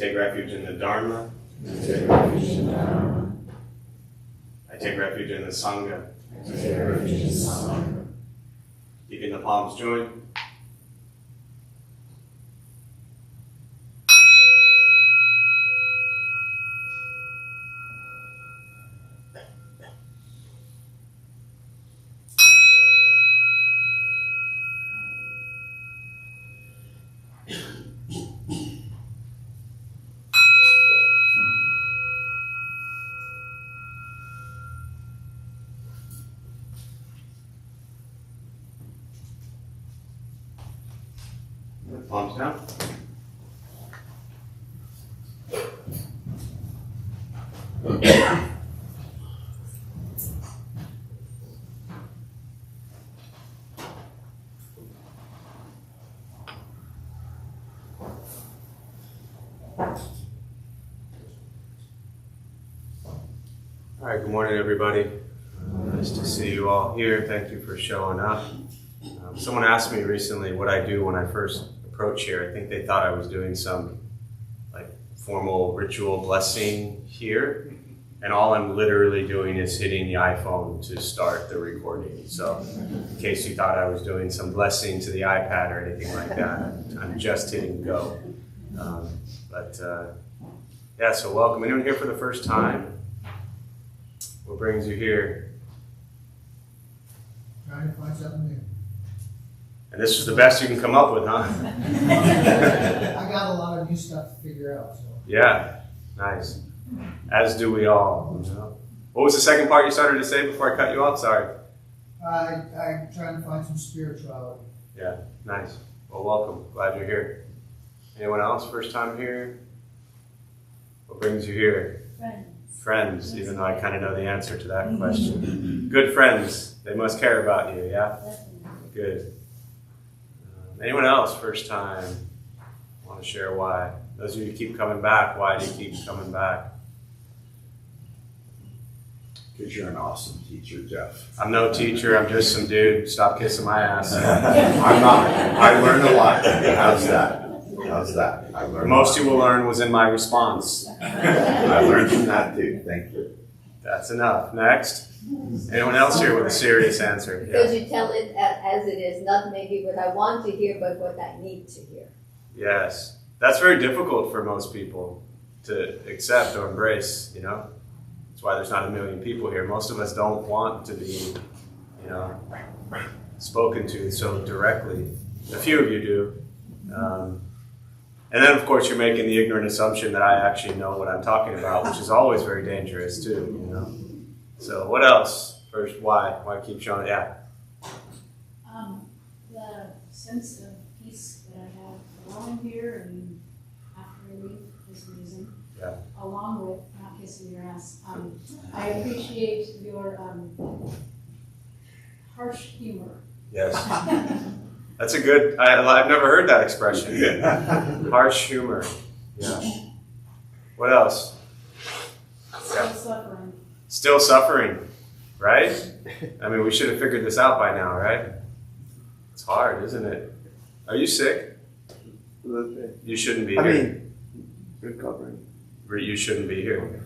take refuge in the Dharma. I take refuge in the Dharma. I take refuge in the Sangha. I take refuge in the Sangha. Keeping the palms joined. Palms down. All right, good morning, everybody. Nice to see you all here. Thank you for showing up. Someone asked me recently what I do when I first approach here. I think they thought I was doing some formal ritual blessing here, and all I'm literally doing is hitting the iPhone to start the recording. So in case you thought I was doing some blessing to the iPad or anything like that, I'm just hitting go. So welcome. Anyone here for the first time? What brings you here? Trying to find something new. And this is the best you can come up with, huh? I got a lot of new stuff to figure out. So. Yeah, nice. As do we all. You know? What was the second part you started to say before I cut you off? Sorry. I'm trying to find some spirituality. Yeah, nice. Well, welcome. Glad you're here. Anyone else? First time here? What brings you here? Friends, even though I kind of know the answer to that question. Good friends. They must care about you, yeah? Good. Anyone else, first time, want to share why? Those of you who keep coming back, why do you keep coming back? Because you're an awesome teacher, Jeff. I'm no teacher, I'm just some dude. Stop kissing my ass. I'm not. I learned a lot. How's that? I learned Most you will learn was in my response. I learned from that too. Thank you. That's enough. Next. Anyone else here with a serious answer? Because you tell it as it is, not maybe what I want to hear, but what I need to hear. Yes. That's very difficult for most people to accept or embrace, you know? That's why there's not a million people here. Most of us don't want to be, spoken to so directly. A few of you do. And then, of course, you're making the ignorant assumption that I actually know what I'm talking about, which is always very dangerous, too, you know? So what else? First, why? Why keep showing? Yeah. The sense of peace that I have while I'm here and after I leave this reason, along with not kissing your ass. I appreciate your harsh humor. Yes. That's a good, I've never heard that expression. Harsh humor. Yeah. What else? Still suffering. Still suffering, right? I mean, we should have figured this out by now, right? It's hard, isn't it? Are you sick? You shouldn't be here. Recovering. You shouldn't be here.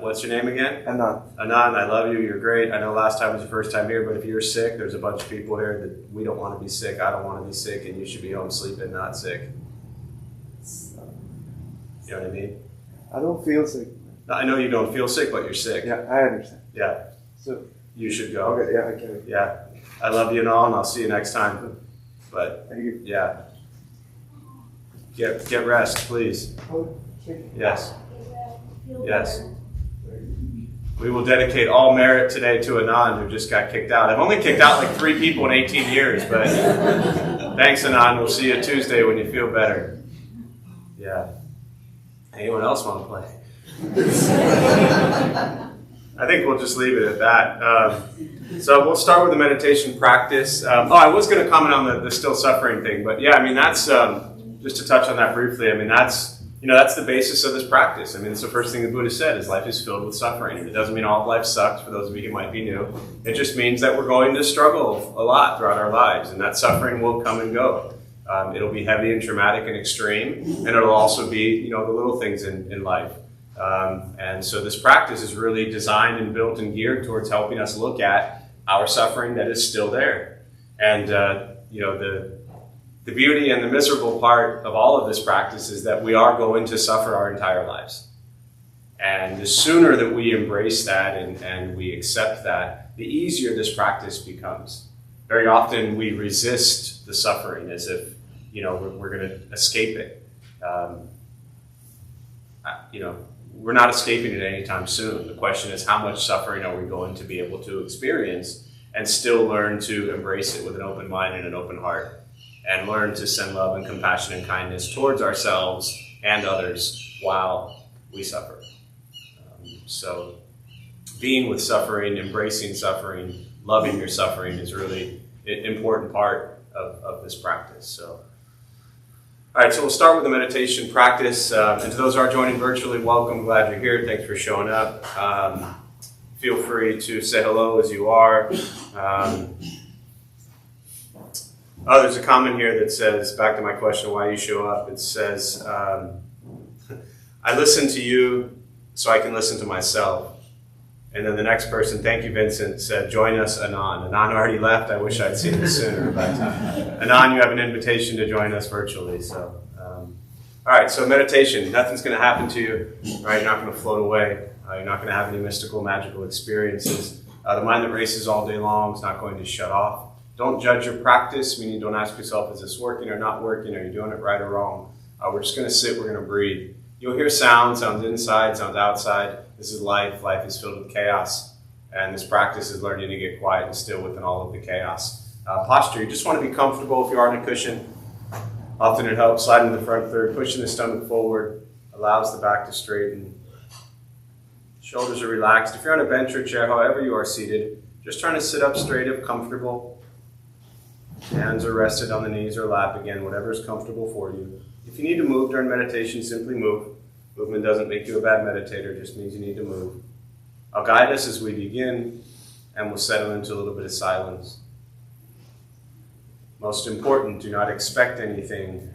What's your name again? Anand. Anand, I love you. You're great. I know last time was your first time here, but if you're sick, there's a bunch of people here that we don't want to be sick. I don't want to be sick, and you should be home sleeping, not sick. You know what I mean? I don't feel sick. I know you don't feel sick, but you're sick. Yeah, I understand. Yeah. So You should go. okay, yeah, I get it. Yeah. I love you and all, and I'll see you next time. But Thank you. yeah. Get rest, please. Yes. Yes. We will dedicate all merit today to Anand, who just got kicked out. I've only kicked out like 3 people in 18 years, but thanks, Anand. We'll see you Tuesday when you feel better. Yeah. Anyone else want to play? I think we'll just leave it at that. So we'll start with the meditation practice. I was going to comment on the still suffering thing, but yeah, I mean, that's, just to touch on that briefly, I mean, that's the basis of this practice. I mean, it's the first thing the Buddha said, is life is filled with suffering. It doesn't mean all of life sucks, for those of you who might be new. It just means that we're going to struggle a lot throughout our lives, and that suffering will come and go. It'll be heavy and traumatic and extreme, and it'll also be, the little things in life. And so this practice is really designed and built and geared towards helping us look at our suffering that is still there. And, the beauty and the miserable part of all of this practice is that we are going to suffer our entire lives. And the sooner that we embrace that and we accept that, the easier this practice becomes. Very often we resist the suffering as if, we're going to escape it. We're not escaping it anytime soon. The question is, how much suffering are we going to be able to experience and still learn to embrace it with an open mind and an open heart, and learn to send love and compassion and kindness towards ourselves and others while we suffer. So being with suffering, embracing suffering, loving your suffering is really an important part of this practice. So, all right, so we'll start with the meditation practice. And to those who are joining virtually, welcome. Glad you're here. Thanks for showing up. Feel free to say hello as you are. There's a comment here that says, back to my question, why you show up. It says, I listen to you so I can listen to myself. And then the next person, thank you, Vincent, said, join us, Anand. Anand already left. I wish I'd seen this sooner. But Anand, you have an invitation to join us virtually. So, all right, so meditation. Nothing's going to happen to you. Right? You're not going to float away. You're not going to have any mystical, magical experiences. The mind that races all day long is not going to shut off. Don't judge your practice, meaning don't ask yourself, is this working or not working? Are you doing it right or wrong? We're just going to sit. We're going to breathe. You'll hear sounds inside, sounds outside. This is life. Life is filled with chaos. And this practice is learning to get quiet and still within all of the chaos. Posture, you just want to be comfortable if you are on a cushion. Often it helps sliding to the front third, pushing the stomach forward, allows the back to straighten. Shoulders are relaxed. If you're on a bench or chair, however you are seated, just trying to sit up straight if comfortable. Hands are rested on the knees or lap again, whatever is comfortable for you. If you need to move during meditation, simply move. Movement doesn't make you a bad meditator, just means you need to move. I'll guide us as we begin, and we'll settle into a little bit of silence. Most important, do not expect anything.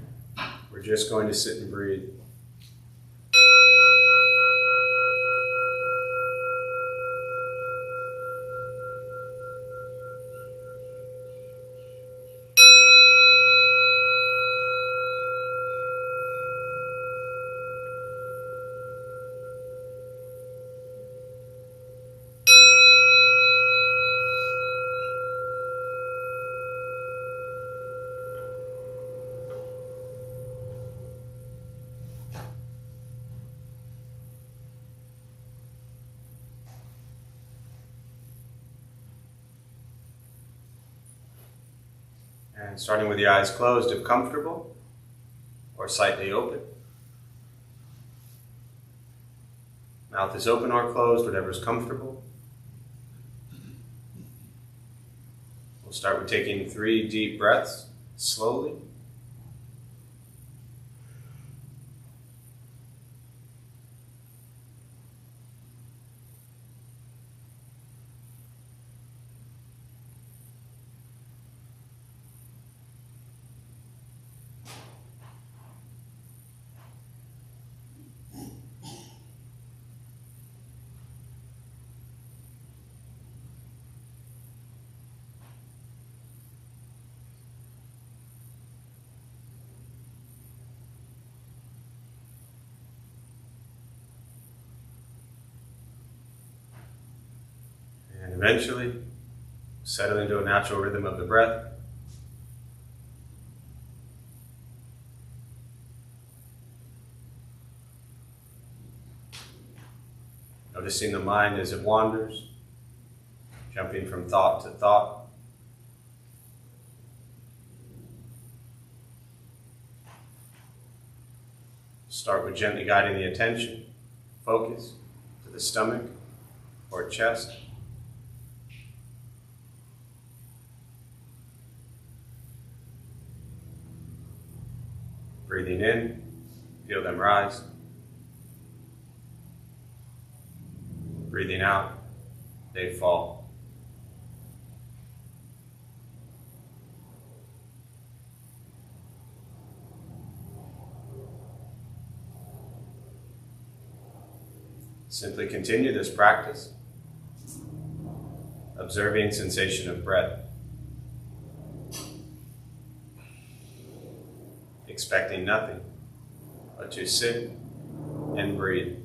We're just going to sit and breathe. And starting with the eyes closed if comfortable, or slightly open. Mouth is open or closed, whatever is comfortable. We'll start with taking 3 deep breaths, slowly. Eventually, settle into a natural rhythm of the breath. Noticing the mind as it wanders, jumping from thought to thought. Start with gently guiding the attention, focus to the stomach or chest. Breathing in, feel them rise. Breathing out, they fall. Simply continue this practice, observing sensation of breath, expecting nothing but to sit and breathe.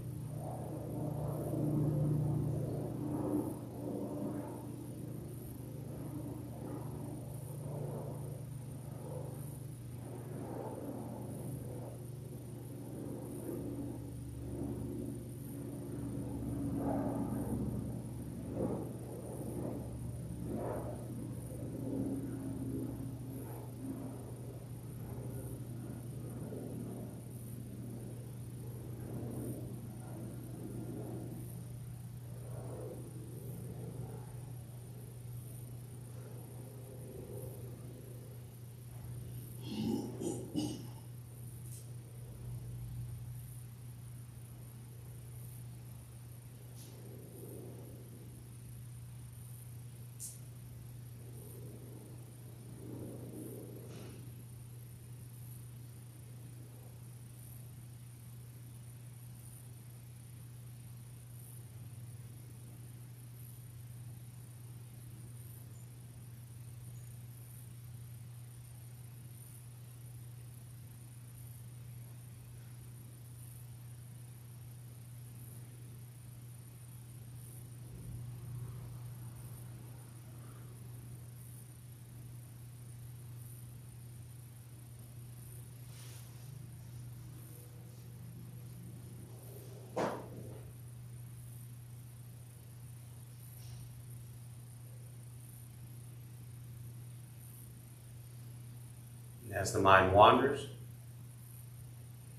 And as the mind wanders,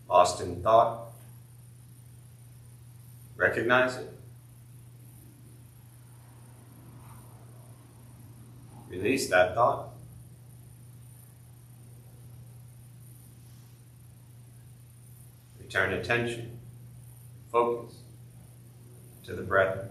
lost in thought, recognize it. Release that thought. Return attention, focus to the breath.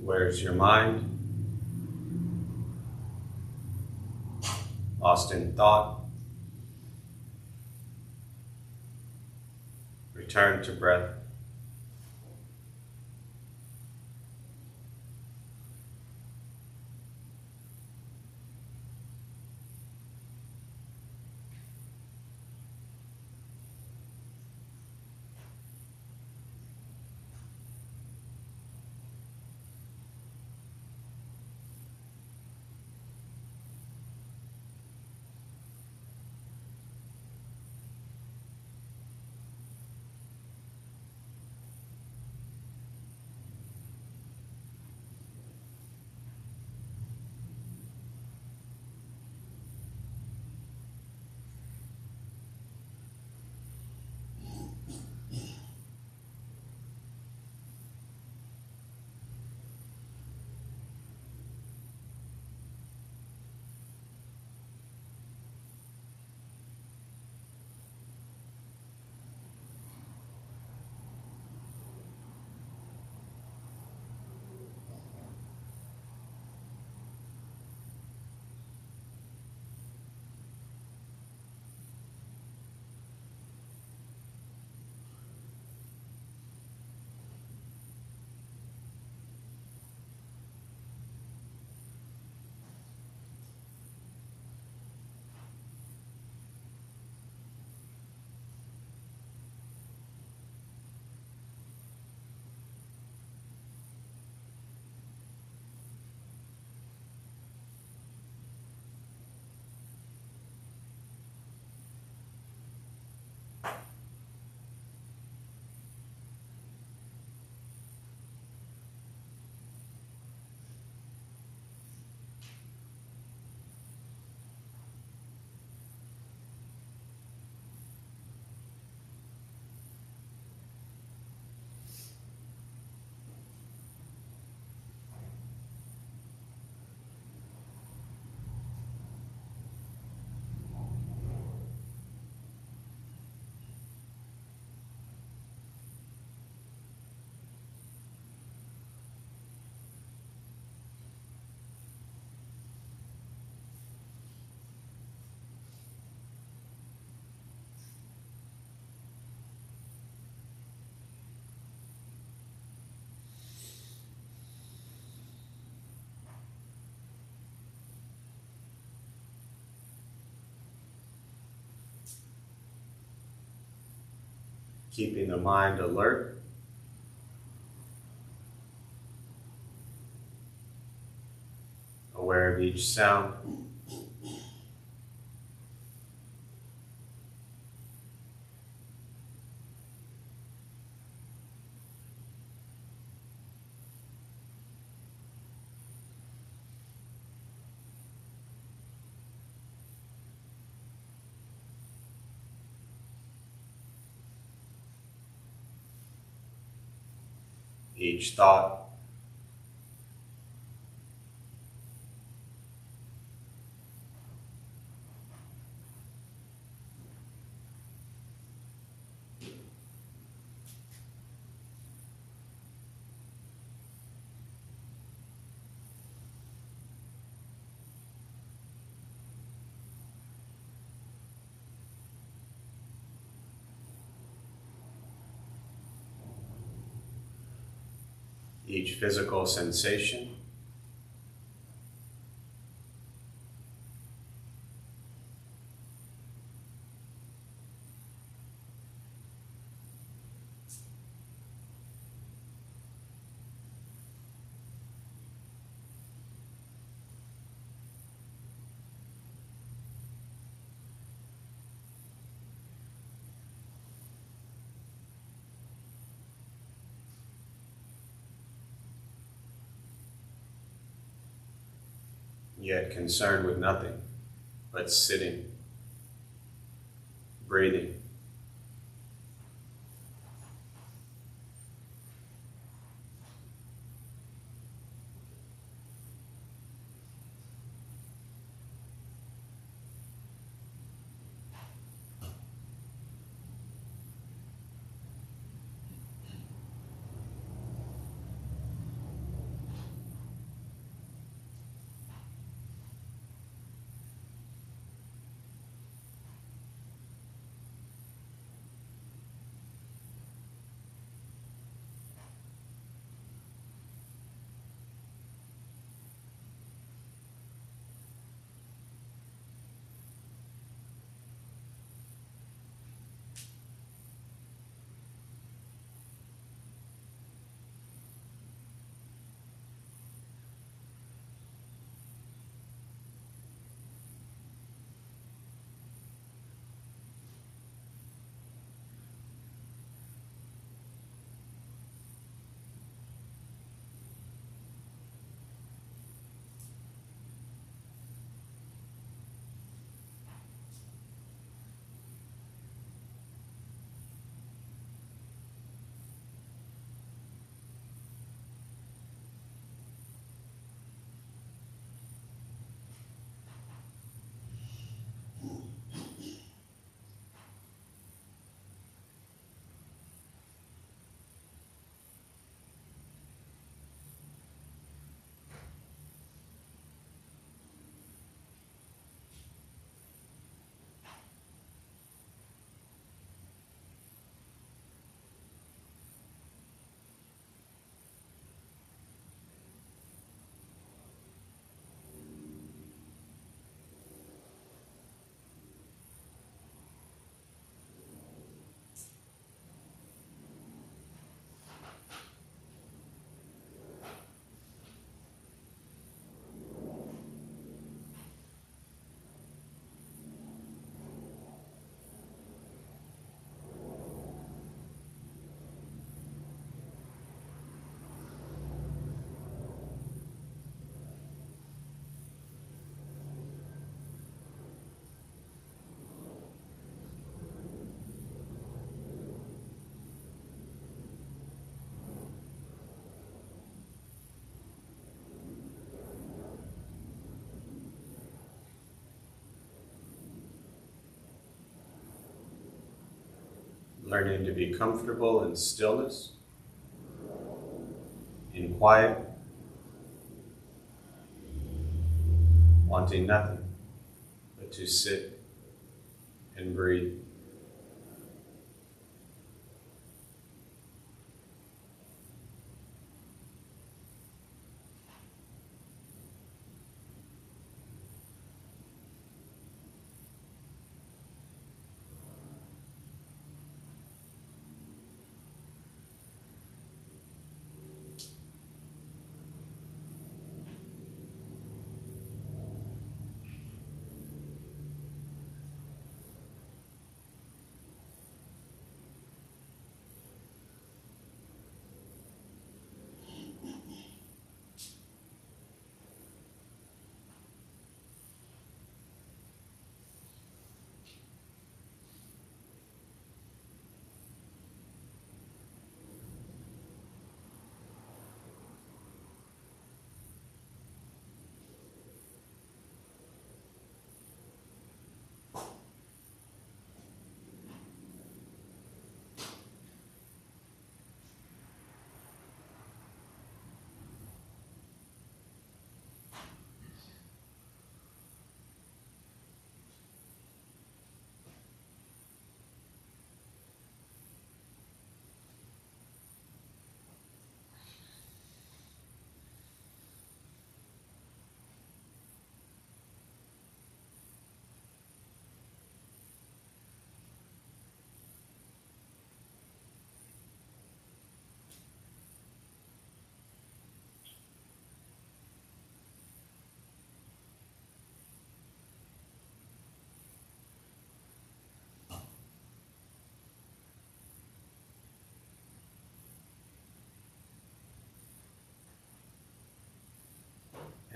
Where's your mind? Lost in thought? Return to breath. keeping the mind alert. Aware of each sound. Each thought. Each physical sensation. Yet concerned with nothing but sitting, breathing. Learning to be comfortable in stillness, in quiet, wanting nothing but to sit and breathe.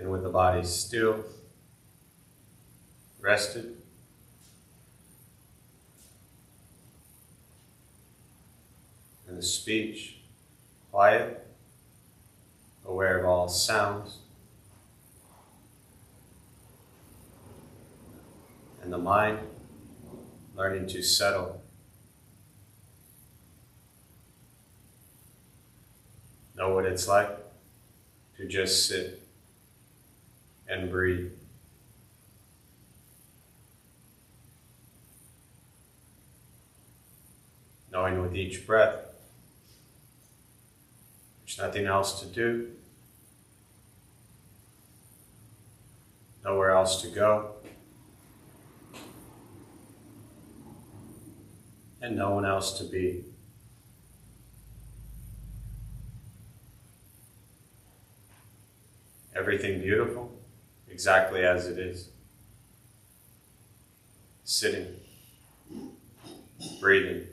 And with the body still, rested, and the speech quiet, aware of all sounds, and the mind learning to settle. Know what it's like to just sit and breathe. Knowing with each breath, there's nothing else to do, nowhere else to go, and no one else to be. Everything beautiful, exactly as it is. Sitting, breathing.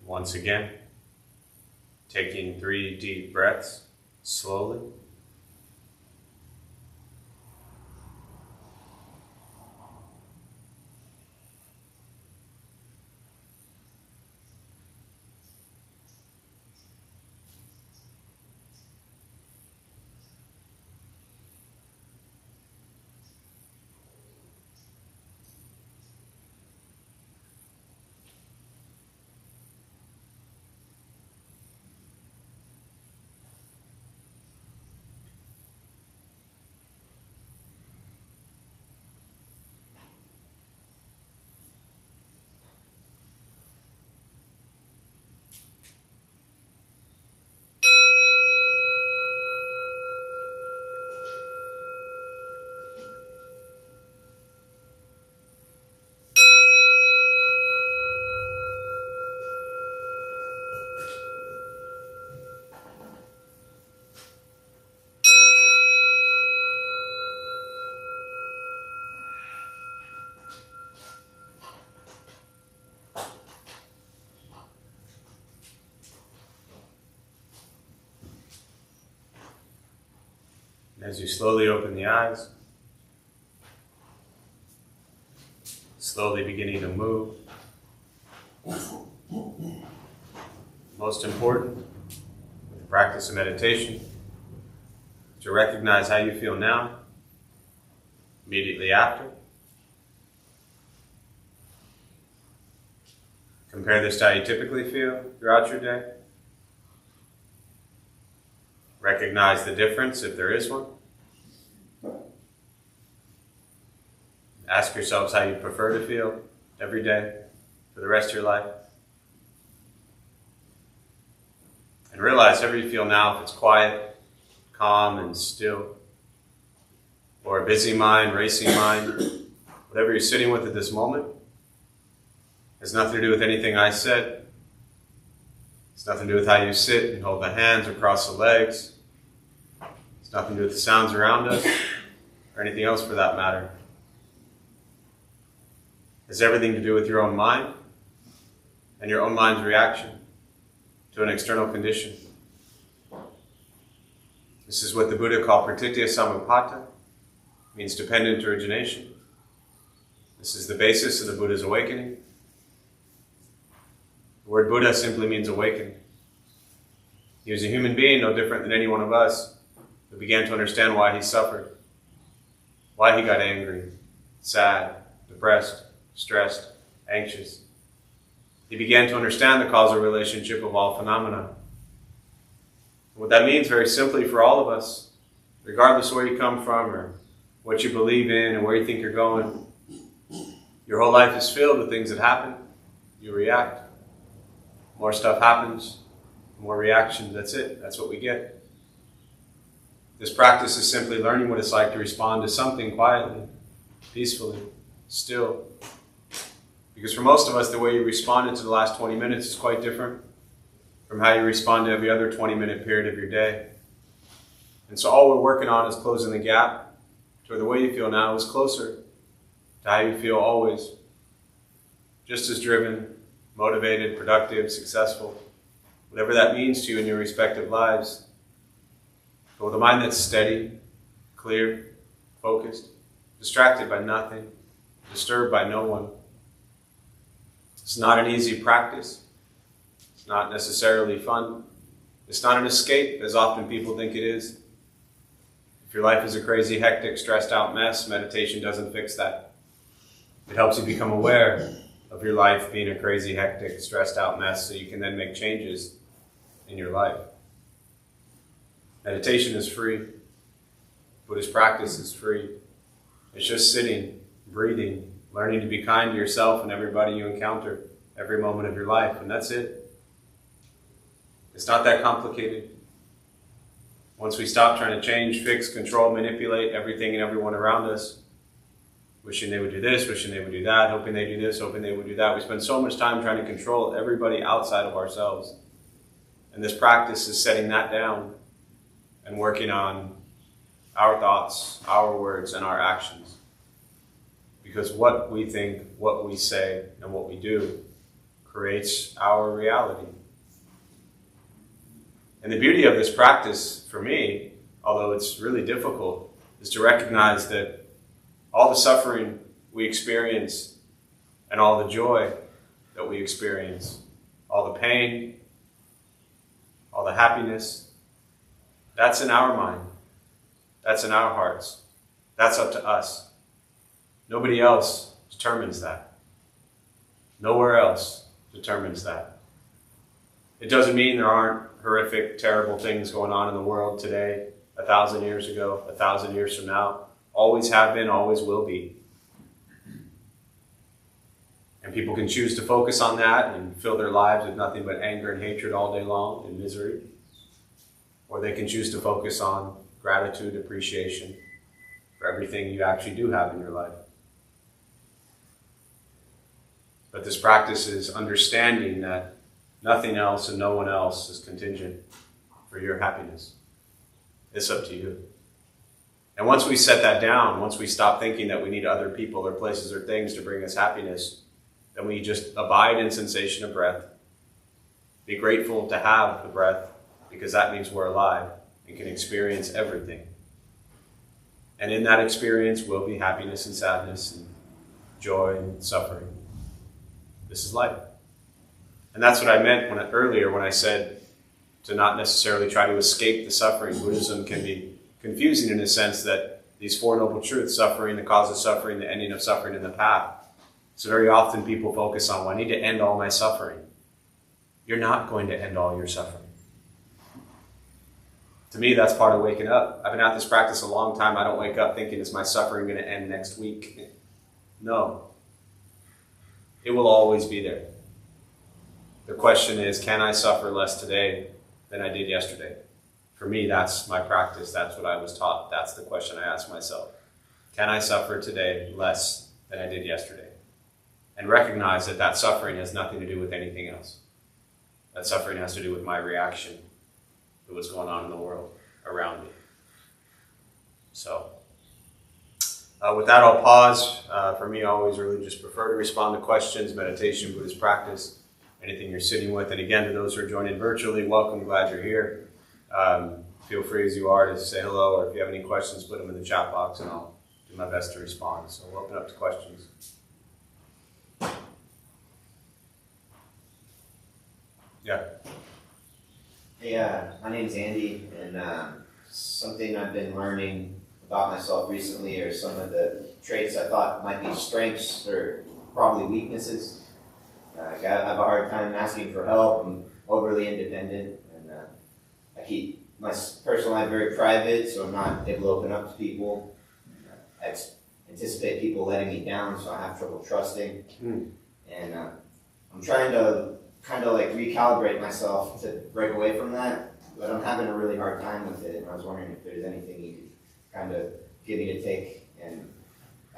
Once again, taking 3 deep breaths slowly. As you slowly open the eyes, slowly beginning to move. Most important, with the practice of meditation, to recognize how you feel now, immediately after. Compare this to how you typically feel throughout your day. Recognize the difference if there is one. Ask yourselves how you prefer to feel every day for the rest of your life. And realize however you feel now, if it's quiet, calm, and still, or a busy mind, racing mind, whatever you're sitting with at this moment, has nothing to do with anything I said. It's nothing to do with how you sit and hold the hands or cross the legs. It's nothing to do with the sounds around us, or anything else for that matter. It's everything to do with your own mind and your own mind's reaction to an external condition. This is what the Buddha called pratitya samutpata, means dependent origination. This is the basis of the Buddha's awakening. The word Buddha simply means awakening. He was a human being, no different than any one of us, who began to understand why he suffered, why he got angry, sad, depressed, stressed, anxious. He began to understand the causal relationship of all phenomena. What that means very simply for all of us, regardless of where you come from or what you believe in and where you think you're going, your whole life is filled with things that happen. You react. More stuff happens, more reactions. That's it. That's what we get. This practice is simply learning what it's like to respond to something quietly, peacefully, still. Because for most of us, the way you responded to the last 20 minutes is quite different from how you respond to every other 20-minute period of your day. And so all we're working on is closing the gap to where the way you feel now is closer to how you feel always. Just as driven, motivated, productive, successful, whatever that means to you in your respective lives. But with a mind that's steady, clear, focused, distracted by nothing, disturbed by no one. It's not an easy practice. It's not necessarily fun. It's not an escape, as often people think it is. If your life is a crazy, hectic, stressed out mess, meditation doesn't fix that. It helps you become aware of your life being a crazy, hectic, stressed out mess so you can then make changes in your life. Meditation is free. Buddhist practice is free. It's just sitting, breathing, learning to be kind to yourself and everybody you encounter every moment of your life, and that's it. It's not that complicated. Once we stop trying to change, fix, control, manipulate everything and everyone around us, wishing they would do this, wishing they would do that, hoping they do this, hoping they would do that. We spend so much time trying to control everybody outside of ourselves. And this practice is setting that down and working on our thoughts, our words, and our actions. Because what we think, what we say, and what we do creates our reality. And the beauty of this practice, for me, although it's really difficult, is to recognize that all the suffering we experience and all the joy that we experience, all the pain, all the happiness, that's in our mind. That's in our hearts. That's up to us. Nobody else determines that. Nowhere else determines that. It doesn't mean there aren't horrific, terrible things going on in the world today, 1,000 years ago, 1,000 years from now. Always have been, always will be. And people can choose to focus on that and fill their lives with nothing but anger and hatred all day long and misery. Or they can choose to focus on gratitude, appreciation for everything you actually do have in your life. But this practice is understanding that nothing else and no one else is contingent for your happiness. It's up to you. And once we set that down, once we stop thinking that we need other people or places or things to bring us happiness, then we just abide in sensation of breath. Be grateful to have the breath, because that means we're alive and can experience everything. And in that experience will be happiness and sadness and joy and suffering. This is life. And that's what I meant earlier when I said to not necessarily try to escape the suffering. Buddhism can be confusing in the sense that these Four Noble Truths, suffering, the cause of suffering, the ending of suffering, and the path. So very often people focus on, well, I need to end all my suffering. You're not going to end all your suffering. To me, that's part of waking up. I've been at this practice a long time. I don't wake up thinking, is my suffering going to end next week? No. It will always be there. The question is, can I suffer less today than I did yesterday? For me, that's my practice. That's what I was taught. That's the question I ask myself. Can I suffer today less than I did yesterday? And recognize that that suffering has nothing to do with anything else. That suffering has to do with my reaction to what's going on in the world around me. So, with that, I'll pause. For me, I always really just prefer to respond to questions, meditation, Buddhist practice, anything you're sitting with. And again, to those who are joining virtually, welcome, glad you're here. Feel free as you are to say hello, or if you have any questions, put them in the chat box and I'll do my best to respond. So we'll open up to questions. Yeah. Hey, my name's Andy, and something I've been learning about myself recently are some of the traits I thought might be strengths or probably weaknesses. I have a hard time asking for help. I'm overly independent, and I keep my personal life very private, so I'm not able to open up to people. I anticipate people letting me down, so I have trouble trusting. And I'm trying to kind of like recalibrate myself to break away from that, but I'm having a really hard time with it, and I was wondering if there's anything you could kind of give me to take, and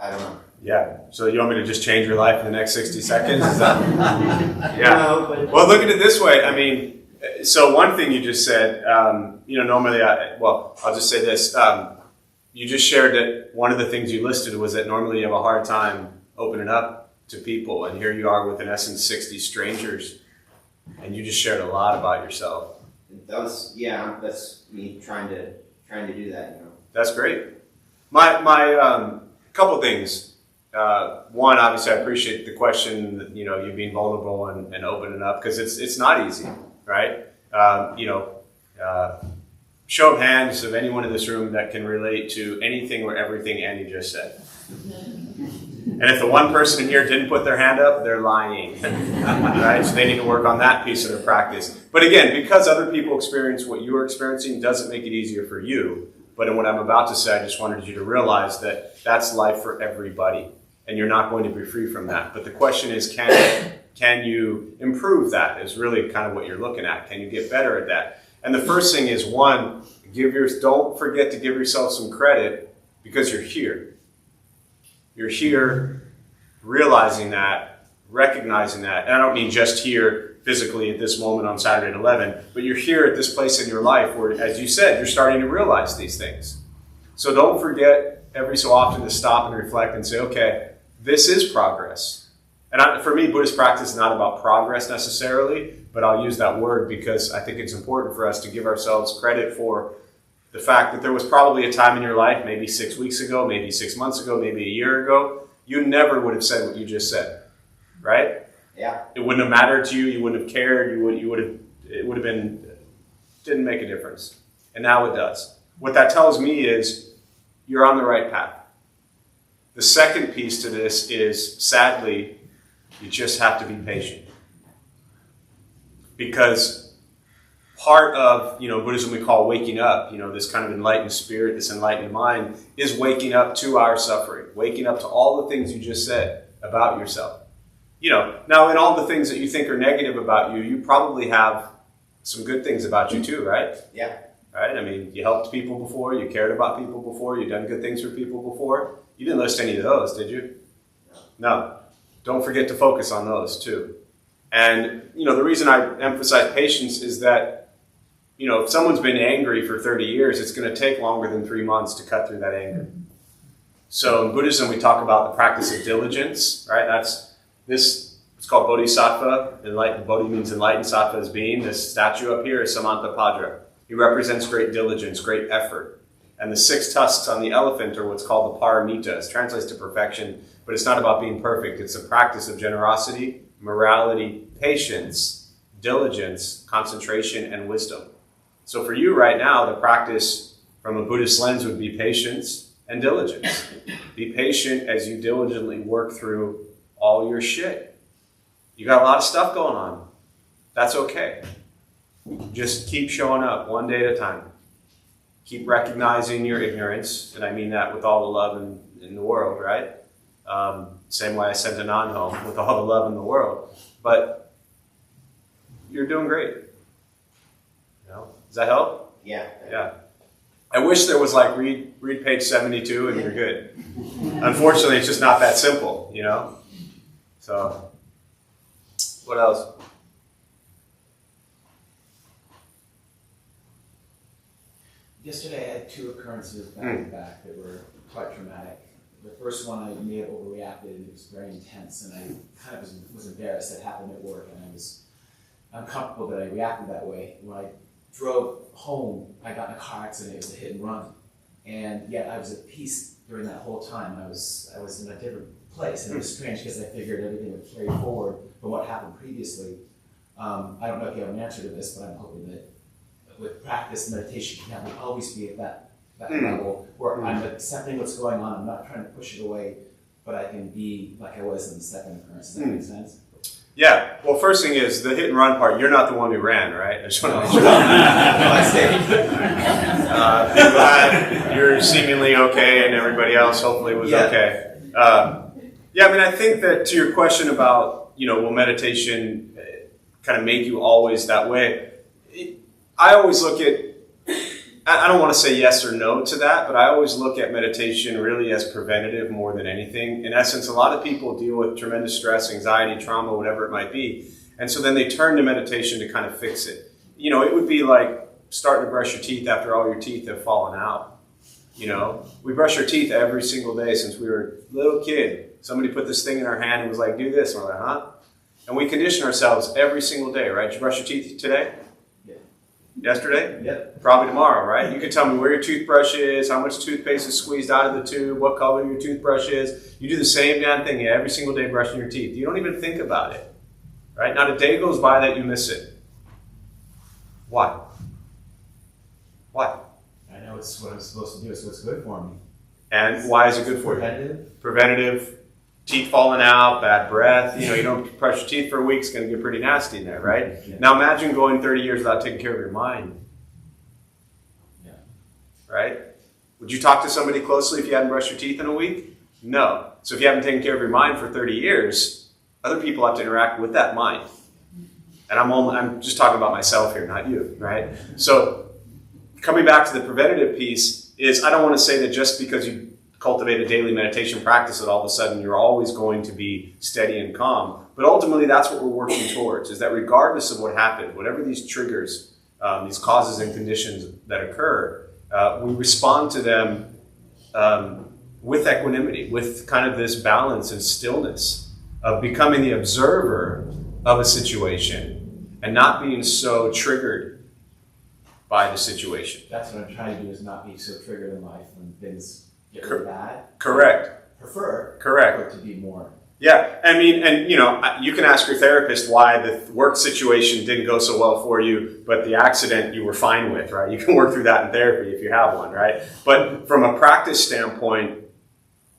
I don't know. Yeah, so you want me to just change your life in the next 60 seconds? Is that... Yeah. No, but... Well, look at it this way. I mean, so one thing you just said, normally, I'll just say this. You just shared that one of the things you listed was that normally you have a hard time opening up to people, and here you are with, in essence, 60 strangers, and you just shared a lot about yourself. That's me trying to do that, That's great. My couple things. One, obviously, I appreciate the question that, you being vulnerable and opening up, because it's not easy, right? Show of hands of anyone in this room that can relate to anything or everything Andy just said. And if the one person in here didn't put their hand up, they're lying, right? So they need to work on that piece of their practice. But again, because other people experience what you are experiencing doesn't make it easier for you. But in what I'm about to say, I just wanted you to realize that that's life for everybody, and you're not going to be free from that. But the question is, can you improve that? Is really kind of what you're looking at. Can you get better at that? And the first thing is, one, don't forget to give yourself some credit, because you're here. You're here realizing that, recognizing that. And I don't mean just here physically at this moment on Saturday at 11, but you're here at this place in your life where, as you said, you're starting to realize these things. So don't forget every so often to stop and reflect and say, okay, this is progress. And for me, Buddhist practice is not about progress necessarily, but I'll use that word because I think it's important for us to give ourselves credit for the fact that there was probably a time in your life, maybe 6 weeks ago, maybe 6 months ago, maybe a year ago, you never would have said what you just said, right? Yeah. It wouldn't have mattered to you. You wouldn't have cared. It would have been, didn't make a difference. And now it does. What that tells me is you're on the right path. The second piece to this is, sadly, you just have to be patient. Because part of, Buddhism we call waking up, this kind of enlightened spirit, this enlightened mind, is waking up to our suffering, waking up to all the things you just said about yourself. Now in all the things that you think are negative about you, you probably have some good things about you too, right? Yeah. Right? I mean, you helped people before, you cared about people before, you've done good things for people before. You didn't list any of those, did you? No. Don't forget to focus on those too. And, the reason I emphasize patience is that, if someone's been angry for 30 years, it's going to take longer than 3 months to cut through that anger. So in Buddhism, we talk about the practice of diligence, right? It's called Bodhisattva. Bodhi means enlightened, sattva is being. This statue up here is Samantabhadra. He represents great diligence, great effort. And the 6 tusks on the elephant are what's called the Paramitas. Translates to perfection, but it's not about being perfect. It's a practice of generosity, morality, patience, diligence, concentration, and wisdom. So for you right now, the practice from a Buddhist lens would be patience and diligence. Be patient as you diligently work through all your shit. You got a lot of stuff going on. That's okay. Just keep showing up one day at a time. Keep recognizing your ignorance, and I mean that with all the love in the world, right? Same way I sent Anand home, with all the love in the world. But you're doing great. Does that help? Yeah. Yeah. I wish there was read page 72 and you're good. Unfortunately, it's just not that simple, So, what else? Yesterday I had 2 occurrences back to back that were quite traumatic. The first one I may have overreacted, and it was very intense, and I kind of was embarrassed. It happened at work, and I was uncomfortable that I reacted that way. When I drove home, I got in a car accident. It was a hit and run, and yet I was at peace during that whole time. I was in a different place, and it was strange because I figured everything would carry forward from what happened previously. I don't know if you have an answer to this, but I'm hoping that with practice, meditation can help me always be at that level where I'm accepting what's going on. I'm not trying to push it away, but I can be like I was in the second occurrence. Does that make sense? Yeah. Well, first thing is the hit and run part. You're not the one who ran, right? I just want to make sure. Be glad you're seemingly okay, and everybody else hopefully was okay. I think that to your question about will meditation kind of make you always that way? I always look at. I don't want to say yes or no to that, but I always look at meditation really as preventative more than anything. In essence, a lot of people deal with tremendous stress, anxiety, trauma, whatever it might be. And so then they turn to meditation to kind of fix it. It would be like starting to brush your teeth after all your teeth have fallen out. You know, we brush our teeth every single day since we were a little kid. Somebody put this thing in our hand and was like, do this. And we're like, huh? And we condition ourselves every single day, right? Did you brush your teeth today? Yeah. Yesterday? Yep. Probably tomorrow, right? You can tell me where your toothbrush is, how much toothpaste is squeezed out of the tube, what color your toothbrush is. You do the same damn thing every single day brushing your teeth. You don't even think about it, right? Not a day goes by that you miss it. Why? Why? I know it's what I'm supposed to do. It's what's good for me. And why is it good for you? Preventative. Preventative, teeth falling out, bad breath. You know, you don't brush your teeth for a week, it's going to get pretty nasty in there, right? Yeah. Now imagine going 30 years without taking care of your mind. Yeah. Right? Would you talk to somebody closely if you hadn't brushed your teeth in a week? No. So if you haven't taken care of your mind for 30 years, other people have to interact with that mind. And I'm just talking about myself here, not you, right? So coming back to the preventative piece is, I don't want to say that just because you cultivate a daily meditation practice that all of a sudden you're always going to be steady and calm. But ultimately that's what we're working towards, is that regardless of what happened, whatever these triggers, these causes and conditions that occur, we respond to them with equanimity, with kind of this balance and stillness of becoming the observer of a situation and not being so triggered by the situation. That's what I'm trying to do, is not be so triggered in life when things get really bad. Correct. Prefer Correct. for it to be more. Yeah, I mean, and you know, you can ask your therapist why the work situation didn't go so well for you, but the accident you were fine with, right? You can work through that in therapy if you have one, right? But from a practice standpoint,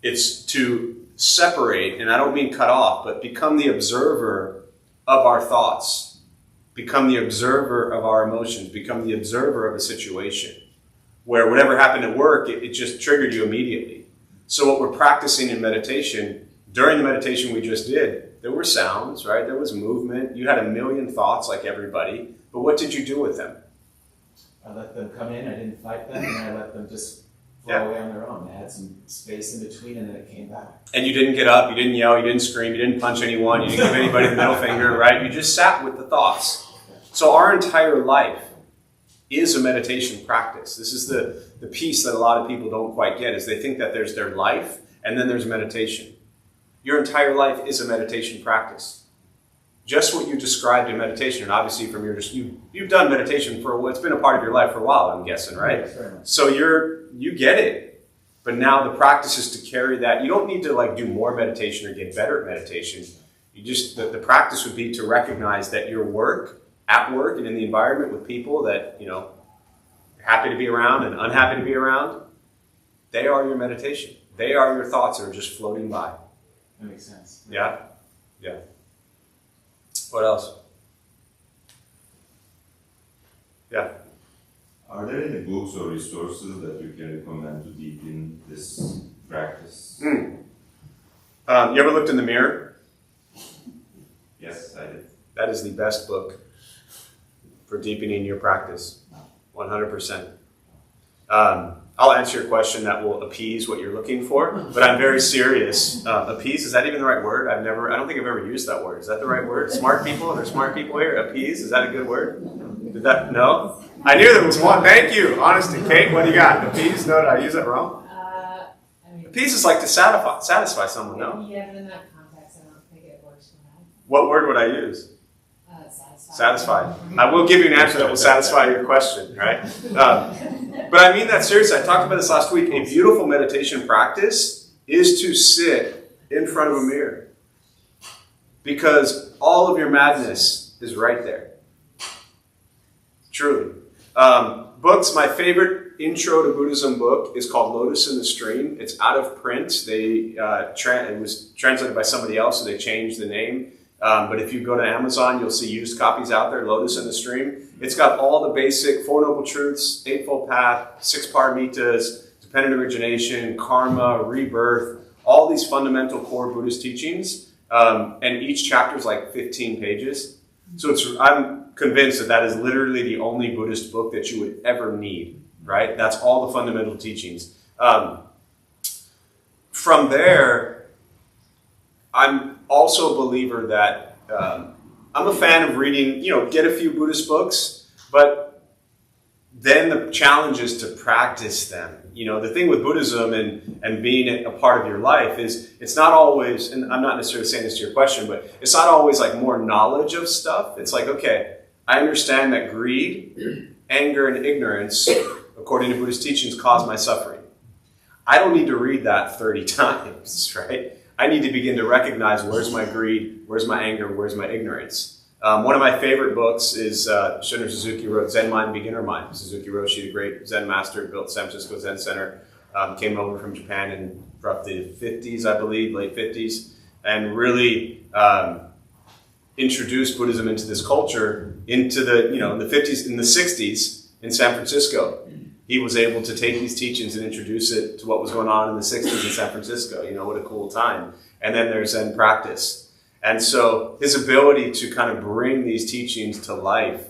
it's to separate, and I don't mean cut off, but become the observer of our thoughts, become the observer of our emotions, become the observer of a situation where whatever happened at work, it just triggered you immediately. So what we're practicing in meditation, during the meditation we just did, there were sounds, right? There was movement. You had a million thoughts like everybody, but what did you do with them? I let them come in, I didn't fight them, and I let them just flow away on their own. I had some space in between, and then it came back. And you didn't get up, you didn't yell, you didn't scream, you didn't punch anyone, you didn't give anybody the middle finger, right? You just sat with the thoughts. So our entire life is a meditation practice. This is the piece that a lot of people don't quite get, is they think that there's their life and then there's meditation. Your entire life is a meditation practice. Just what you described in meditation, and obviously from your you've done meditation for it's been a part of your life for a while, I'm guessing, right? Yes, very much. So you get it. But now the practice is to carry that. You don't need to like do more meditation or get better at meditation. You just the practice would be to recognize that your work, at work and in the environment with people that, you know, you're happy to be around and unhappy to be around, they are your meditation. They are your thoughts that are just floating by. That makes sense. Yeah? Yeah. What else? Yeah. Are there any books or resources that you can recommend to deepen this practice? You ever looked in the mirror? Yes, I did. That is the best book for deepening your practice. 100%. I'll answer your question that will appease what you're looking for, but I'm very serious. Appease, is that even the right word? I don't think I've ever used that word. Is that the right word? Smart people? Are there smart people here? Appease, is that a good word? No? I knew there was one. Thank you. Honesty. Kate, what do you got? Appease? No, did I use that wrong? I mean, Appease is like to satisfy someone, no? yeah, but in that context, I don't think it works for that. What word would I use? Satisfied. Satisfied. I will give you an answer that will satisfy your question, right? But I mean that seriously. I talked about this last week. A beautiful meditation practice is to sit in front of a mirror, because all of your madness is right there. Truly. Books, my favorite intro to Buddhism book is called Lotus in the Stream. It's out of print. It was translated by somebody else, so they changed the name. But if you go to Amazon, you'll see used copies out there, Lotus in the Stream. It's got all the basic Four Noble Truths, Eightfold Path, 6 Paramitas, Dependent Origination, Karma, Rebirth, all these fundamental core Buddhist teachings. And each chapter is like 15 pages. So I'm convinced that is literally the only Buddhist book that you would ever need, right? That's all the fundamental teachings. From there, I'm also a believer that I'm a fan of reading, get a few Buddhist books, but then the challenge is to practice them. the thing with Buddhism and being a part of your life is it's not always, and I'm not necessarily saying this to your question, but it's not always like more knowledge of stuff. It's like, okay, I understand that greed, anger, and ignorance, according to Buddhist teachings, cause my suffering. I don't need to read that 30 times, right? I need to begin to recognize where's my greed, where's my anger, where's my ignorance. One of my favorite books is Shunryu Suzuki wrote Zen Mind, Beginner Mind. Suzuki Roshi, the great Zen master, built San Francisco Zen Center, came over from Japan in roughly the 50s, I believe, late 50s, and really introduced Buddhism into this culture into the, in the 50s, in the 60s in San Francisco. He was able to take these teachings and introduce it to what was going on in the 60s in San Francisco. What a cool time. And then there's Zen practice. And so his ability to kind of bring these teachings to life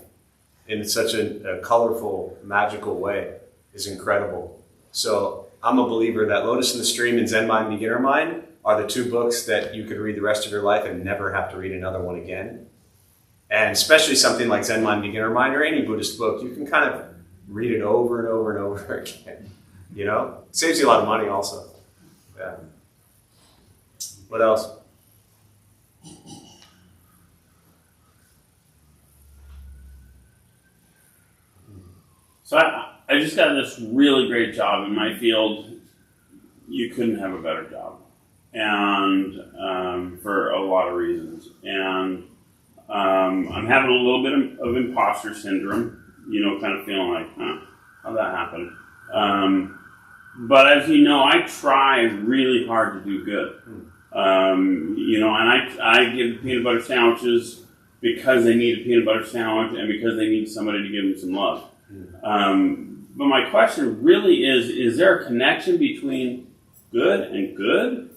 in such a colorful, magical way is incredible. So I'm a believer that Lotus in the Stream and Zen Mind, Beginner Mind are the two books that you could read the rest of your life and never have to read another one again. And especially something like Zen Mind, Beginner Mind or any Buddhist book, you can kind of read it over and over and over again. It saves you a lot of money also. Yeah. What else? So I just got this really great job in my field. You couldn't have a better job, and for a lot of reasons. And I'm having a little bit of imposter syndrome, kind of feeling like, how'd that happen? But as you know, I try really hard to do good. And I give peanut butter sandwiches because they need a peanut butter sandwich and because they need somebody to give them some love. But my question really is there a connection between good and good?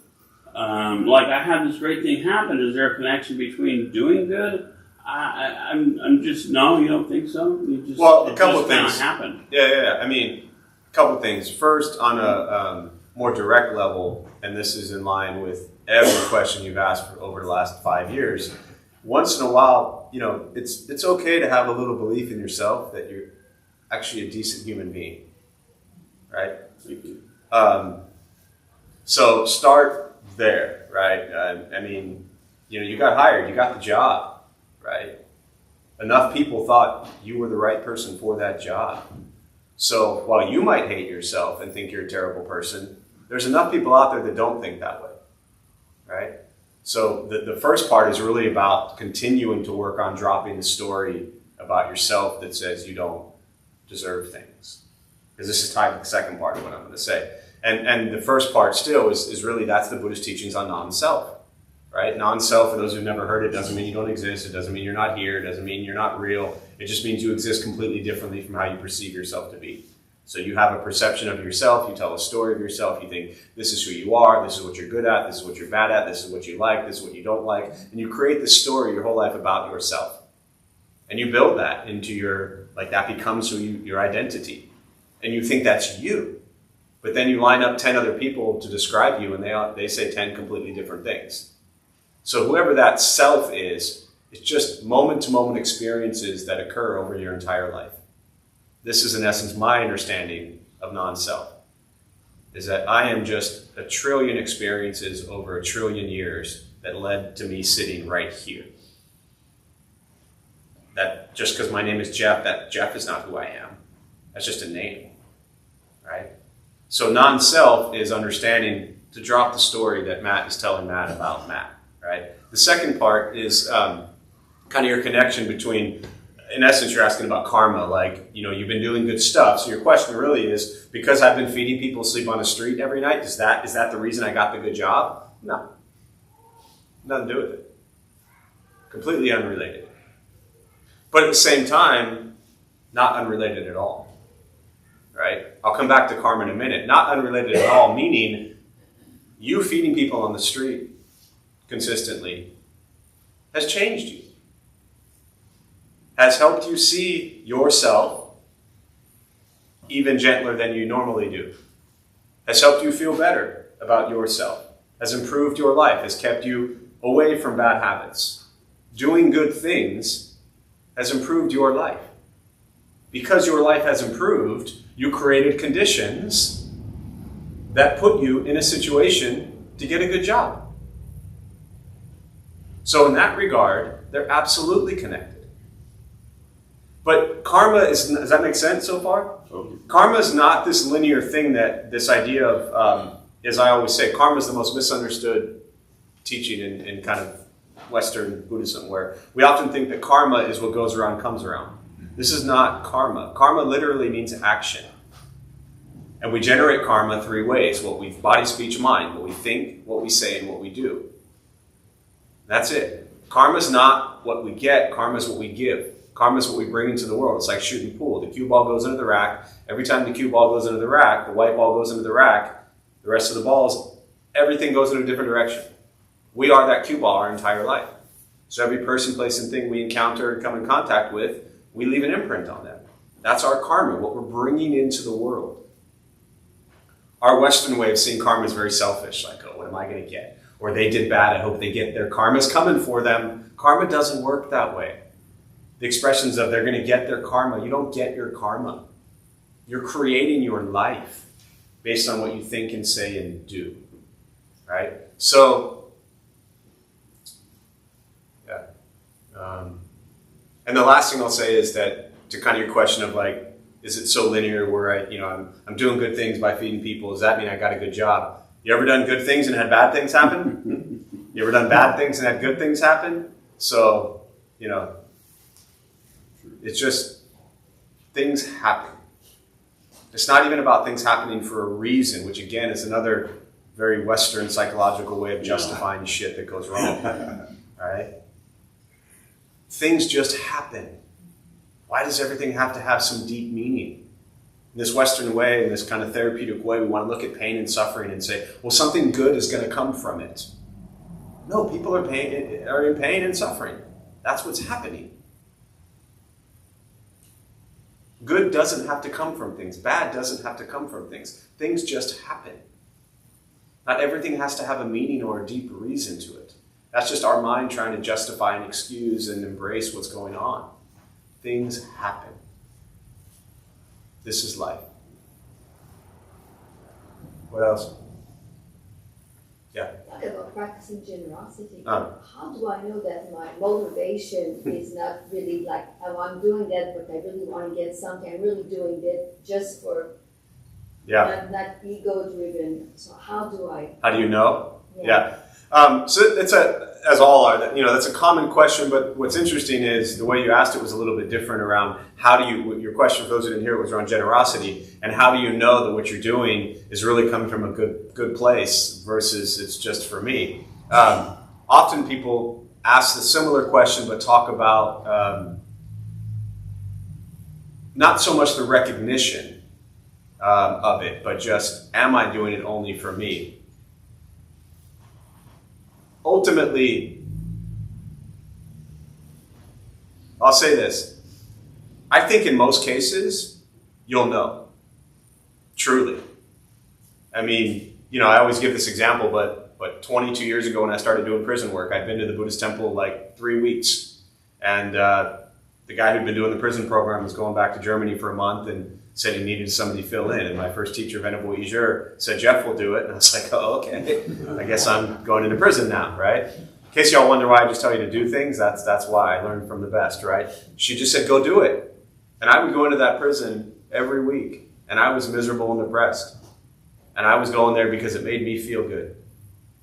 Like I had this great thing happen. Is there a connection between doing good? I'm just, no, you don't think so? A couple of things. Happened. Yeah. I mean, a couple of things. First, on a more direct level, and this is in line with every question you've asked for over the last 5 years, once in a while, it's okay to have a little belief in yourself that you're actually a decent human being, right? Thank you. So start there, right? You got hired, you got the job, right? Enough people thought you were the right person for that job. So while you might hate yourself and think you're a terrible person, there's enough people out there that don't think that way, right? So the first part is really about continuing to work on dropping the story about yourself that says you don't deserve things. Because this is tied to the second part of what I'm going to say. And the first part still is really, that's the Buddhist teachings on non-self, right? Non-self, for those who've never heard it, doesn't mean you don't exist. It doesn't mean you're not here. It doesn't mean you're not real. It just means you exist completely differently from how you perceive yourself to be. So you have a perception of yourself. You tell a story of yourself. You think, this is who you are. This is what you're good at. This is what you're bad at. This is what you like. This is what you don't like. And you create this story your whole life about yourself. And you build that into that becomes your identity. And you think that's you. But then you line up 10 other people to describe you, and they say 10 completely different things. So whoever that self is, it's just moment-to-moment experiences that occur over your entire life. This is, in essence, my understanding of non-self, is that I am just a trillion experiences over a trillion years that led to me sitting right here. That just because my name is Jeff, that Jeff is not who I am. That's just a name, right? So non-self is understanding to drop the story that Matt is telling Matt about Matt, right? The second part is kind of your connection between, in essence, you're asking about karma, you've been doing good stuff. So your question really is, because I've been feeding people sleep on the street every night, is that the reason I got the good job? No. Nothing to do with it. Completely unrelated. But at the same time, not unrelated at all. Right? I'll come back to karma in a minute. Not unrelated at all, meaning you feeding people on the street consistently has changed you. Has helped you see yourself even gentler than you normally do. Has helped you feel better about yourself. Has improved your life. Has kept you away from bad habits. Doing good things has improved your life. Because your life has improved, you created conditions that put you in a situation to get a good job. So in that regard, they're absolutely connected. But karma is, does that make sense so far? Okay. Karma is not this linear thing that this idea of, as I always say, karma is the most misunderstood teaching in kind of Western Buddhism, where we often think that karma is what goes around comes around. This is not karma. Karma literally means action. And we generate karma three ways: what we body, speech, mind, what we think, what we say, and what we do. That's it. Karma is not what we get, karma is what we give. Karma is what we bring into the world. It's like shooting pool. The cue ball goes into the rack. Every time the cue ball goes into the rack, the white ball goes into the rack, the rest of the balls, everything goes in a different direction. We are that cue ball our entire life. So every person, place, and thing we encounter and come in contact with, we leave an imprint on them. That's our karma, what we're bringing into the world. Our Western way of seeing karma is very selfish, like, oh, what am I going to get? Or they did bad, I hope they get their karma's coming for them. Karma doesn't work that way. The expressions of they're going to get their karma, you don't get your karma. You're creating your life based on what you think and say and do. Right? So, yeah. And the last thing I'll say is that, to kind of your question of like, is it so linear where I'm doing good things by feeding people? Does that mean I got a good job? You ever done good things and had bad things happen? You ever done bad things and had good things happen? So, it's just things happen. It's not even about things happening for a reason, which again is another very Western psychological way of justifying shit that goes wrong. All right? Things just happen. Why does everything have to have some deep meaning? In this Western way, in this kind of therapeutic way, we want to look at pain and suffering and say, well, something good is going to come from it. No, people are in pain and suffering. That's what's happening. Good doesn't have to come from things. Bad doesn't have to come from things. Things just happen. Not everything has to have a meaning or a deep reason to it. That's just our mind trying to justify and excuse and embrace what's going on. Things happen. This is life. What else? Yeah. Talk about practicing generosity. How do I know that my motivation is not really like, oh, I'm doing that, but I really want to get something. I'm really doing it just for not ego-driven. So how do I? How do you know? Yeah. So it's as all are, that's a common question, but what's interesting is the way you asked it was a little bit different around your question, for those who didn't hear it, was around generosity, and how do you know that what you're doing is really coming from a good place versus it's just for me. Often people ask the similar question, but talk about not so much the recognition of it, but just, am I doing it only for me? Ultimately, I'll say this. I think in most cases, you'll know. Truly. I mean, I always give this example, but 22 years ago when I started doing prison work, I'd been to the Buddhist temple like 3 weeks. And the guy who'd been doing the prison program was going back to Germany for a month and said he needed somebody to fill in. And my first teacher, Venerable Yijur, said, Jeff will do it. And I was like, oh, okay. I guess I'm going into prison now, right? In case y'all wonder why I just tell you to do things, that's why I learned from the best, right? She just said, go do it. And I would go into that prison every week. And I was miserable and depressed. And I was going there because it made me feel good.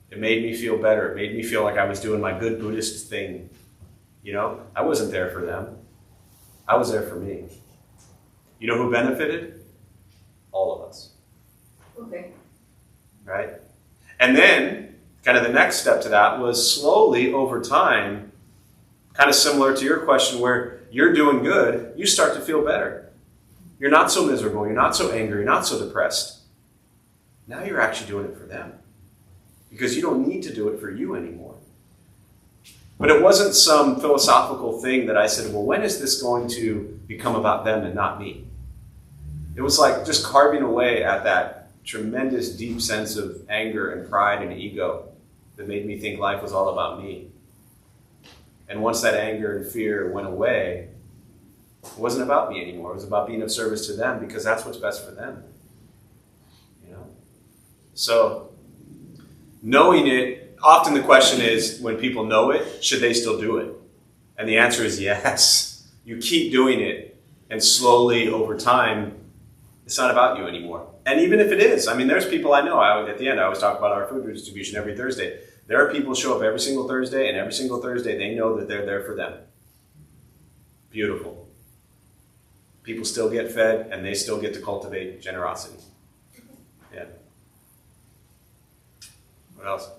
It made me feel better. It made me feel like I was doing my good Buddhist thing. I wasn't there for them. I was there for me. You know who benefited? All of us. Okay. Right? And then, kind of the next step to that was slowly over time, kind of similar to your question where you're doing good, you start to feel better. You're not so miserable, you're not so angry, you're not so depressed. Now you're actually doing it for them. Because you don't need to do it for you anymore. But it wasn't some philosophical thing that I said, well, when is this going to become about them and not me? It was like just carving away at that tremendous deep sense of anger and pride and ego that made me think life was all about me. And once that anger and fear went away, it wasn't about me anymore. It was about being of service to them because that's what's best for them. So knowing it, often the question is, when people know it, should they still do it? And the answer is yes. You keep doing it, and slowly over time, it's not about you anymore. And even if it is, I mean, there's people I know, at the end I always talk about our food distribution every Thursday. There are people who show up every single Thursday, and every single Thursday they know that they're there for them. Beautiful. People still get fed, and they still get to cultivate generosity. Yeah. What else?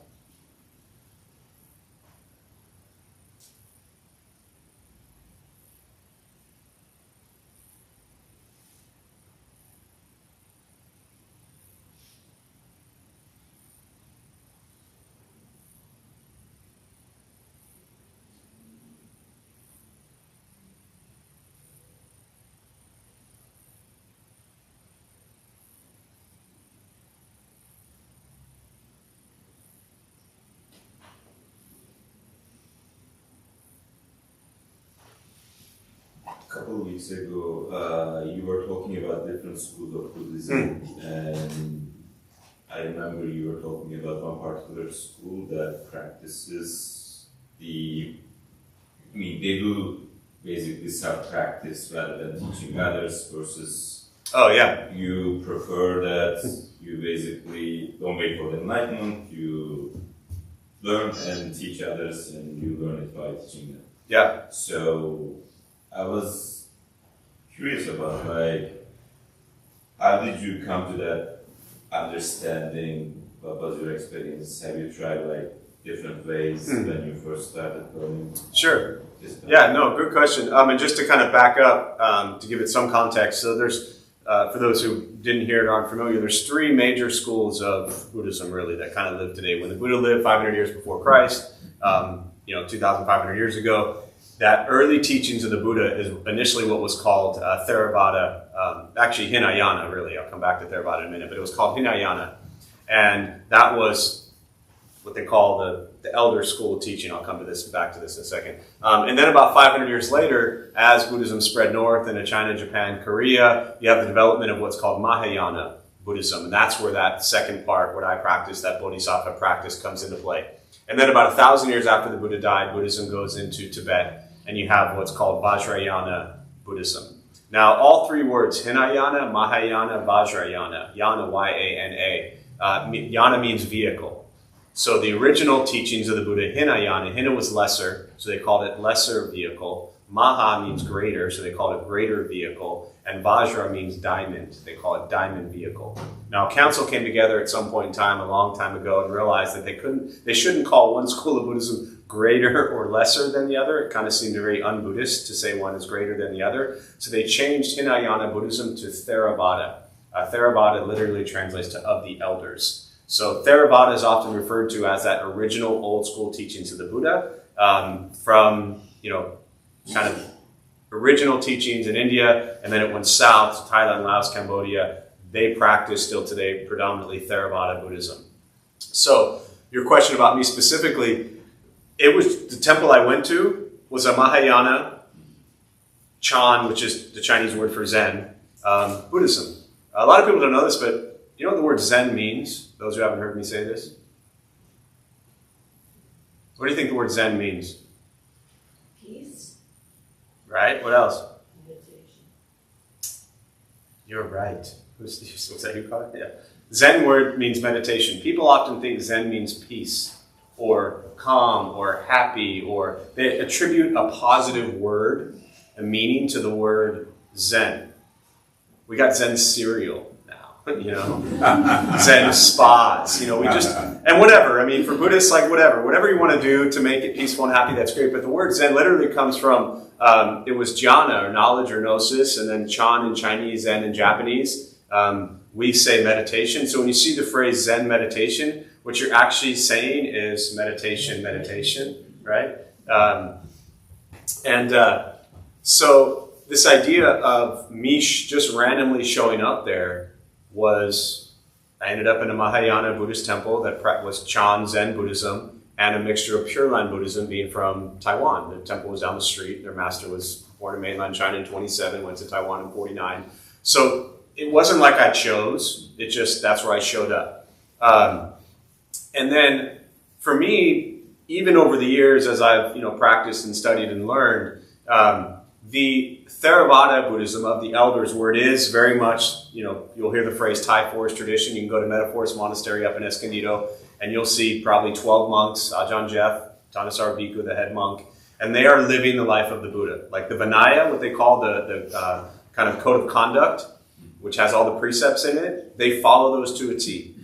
A couple of weeks ago, you were talking about different schools of Buddhism, and I remember you were talking about one particular school that practices they do basically self-practice rather than teaching others versus you prefer that you basically don't wait for the enlightenment, you learn and teach others and you learn it by teaching them. Yeah. So I was curious about how did you come to that understanding? What was your experience? Have you tried different ways when you first started learning? Sure. Yeah, no, good question. And just to kind of back up, to give it some context, so there's, for those who didn't hear it or aren't familiar, there's three major schools of Buddhism really that kind of live today. When the Buddha lived 500 years before Christ, 2,500 years ago, that early teachings of the Buddha is initially what was called Theravada, actually Hinayana, really. I'll come back to Theravada in a minute, but it was called Hinayana. And that was what they call the elder school of teaching. I'll come back to this in a second. And then about 500 years later, as Buddhism spread north into China, Japan, Korea, you have the development of what's called Mahayana Buddhism. And that's where that second part, what I practice, that Bodhisattva practice comes into play. And then about 1,000 years after the Buddha died, Buddhism goes into Tibet. And you have what's called Vajrayana Buddhism. Now, all three words, Hinayana, Mahayana, Vajrayana, Yana, Y-A-N-A. Yana means vehicle. So the original teachings of the Buddha, Hinayana, Hina was lesser, so they called it lesser vehicle. Maha means greater, so they called it greater vehicle. And Vajra means diamond, they call it diamond vehicle. Now, a council came together at some point in time, a long time ago, and realized that they shouldn't call one school of Buddhism greater or lesser than the other. It kind of seemed very un-Buddhist to say one is greater than the other. So they changed Hinayana Buddhism to Theravada. Theravada literally translates to of the elders. So Theravada is often referred to as that original old school teachings of the Buddha from, kind of original teachings in India, and then it went south to Thailand, Laos, Cambodia. They practice still today predominantly Theravada Buddhism. So your question about me specifically, it was the temple I went to was a Mahayana Chan, which is the Chinese word for Zen, Buddhism. A lot of people don't know this, but you know what the word Zen means? Those who haven't heard me say this. What do you think the word Zen means? Peace. Right? What else? Meditation. You're right. Was that who called it? Yeah. Zen word means meditation. People often think Zen means peace or calm or happy, or they attribute a positive word, a meaning to the word Zen. We got Zen cereal now, Zen spas, we just, and whatever. I mean, for Buddhists, whatever you want to do to make it peaceful and happy, that's great. But the word Zen literally comes from, it was jhana, or knowledge or gnosis, and then chan in Chinese, Zen in Japanese. We say meditation. So when you see the phrase Zen meditation, what you're actually saying is meditation, right? So this idea of me just randomly showing up there was, I ended up in a Mahayana Buddhist temple that was Chan Zen Buddhism and a mixture of Pure Land Buddhism, being from Taiwan. The temple was down the street. Their master was born in mainland China in 27, went to Taiwan in 49. So it wasn't like I chose. That's where I showed up. And then for me, even over the years as I've practiced and studied and learned, the Theravada Buddhism of the elders, where it is very much, you'll hear the phrase Thai forest tradition. You can go to Meta Forest Monastery up in Escondido, and you'll see probably 12 monks, Ajahn Jeff, Thanissaro Bhikkhu, the head monk, and they are living the life of the Buddha. Like the Vinaya, what they call the kind of code of conduct, which has all the precepts in it, they follow those to a T.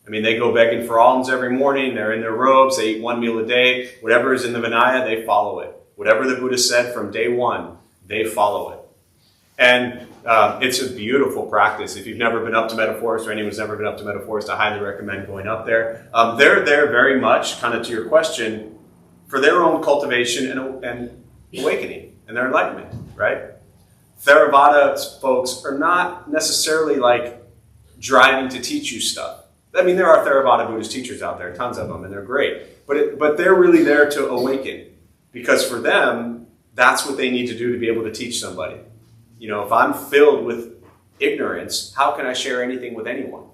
I mean, they go begging for alms every morning, they're in their robes, they eat one meal a day, whatever is in the Vinaya, they follow it. Whatever the Buddha said from day one, they follow it. And it's a beautiful practice. If you've never been up to Meta Forest, or anyone's never been up to Meta Forest, I highly recommend going up there. They're there very much, kind of to your question, for their own cultivation and awakening and their enlightenment, right? Theravada folks are not necessarily like driving to teach you stuff. I mean, there are Theravada Buddhist teachers out there, tons of them, and they're great. But they're really there to awaken, because for them, that's what they need to do to be able to teach somebody. If I'm filled with ignorance, how can I share anything with anyone?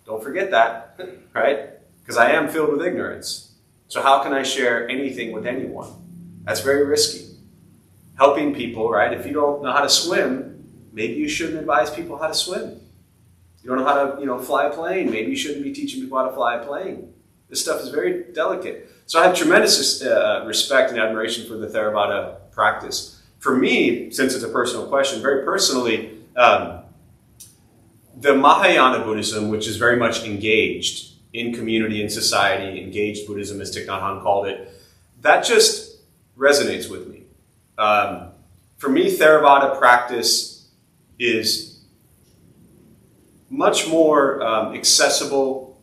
Don't forget that, right? Because I am filled with ignorance. So how can I share anything with anyone? That's very risky. Helping people, right? If you don't know how to swim, maybe you shouldn't advise people how to swim. You don't know how to, fly a plane. Maybe you shouldn't be teaching people how to fly a plane. This stuff is very delicate. So I have tremendous respect and admiration for the Theravada practice. For me, since it's a personal question, very personally, the Mahayana Buddhism, which is very much engaged in community and society, engaged Buddhism, as Thich Nhat Hanh called it, that just resonates with me. For me, Theravada practice is much more accessible